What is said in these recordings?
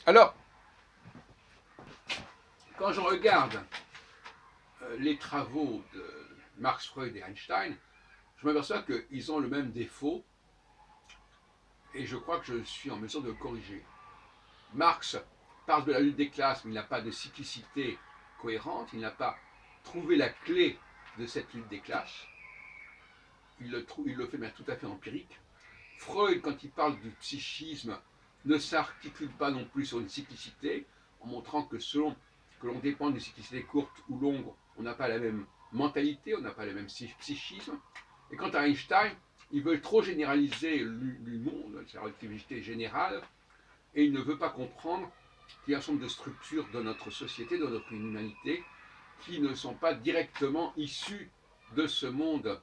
Alors, quand je regarde les travaux de Marx, Freud et Einstein, je m'aperçois qu'ils ont le même défaut et je crois que je suis en mesure de le corriger. Marx parle de la lutte des classes, mais il n'a pas de cyclicité cohérente, il n'a pas trouvé la clé de cette lutte des classes. Il le fait de manière tout à fait empirique. Freud, quand il parle du psychisme, ne s'articule pas non plus sur une cyclicité, en montrant que selon que l'on dépend d'une cyclicité courte ou longue, on n'a pas la même mentalité, on n'a pas le même psychisme. Et quant à Einstein, il veut trop généraliser le monde, sa relativité générale, et il ne veut pas comprendre qu'il y a un certain nombre de structures de notre société, de notre humanité, qui ne sont pas directement issues de ce monde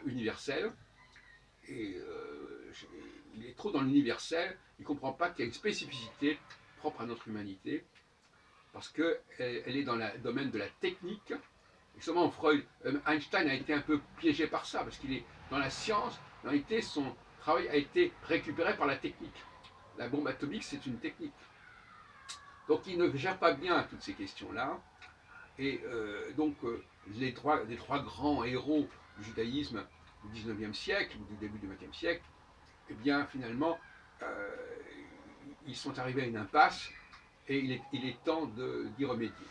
universel. Et il est trop dans l'universel, il ne comprend pas qu'il y a une spécificité propre à notre humanité, parce qu'elle est dans le domaine de la technique. Et seulement Einstein a été un peu piégé par ça, parce qu'il est dans la science, en réalité son travail a été récupéré par la technique. La bombe atomique, c'est une technique. Donc il ne gère pas bien toutes ces questions-là. Et les trois grands héros du judaïsme du 19e siècle ou du début du 20e siècle, eh bien finalement, euh, ils sont arrivés à une impasse et il est temps d'y remédier.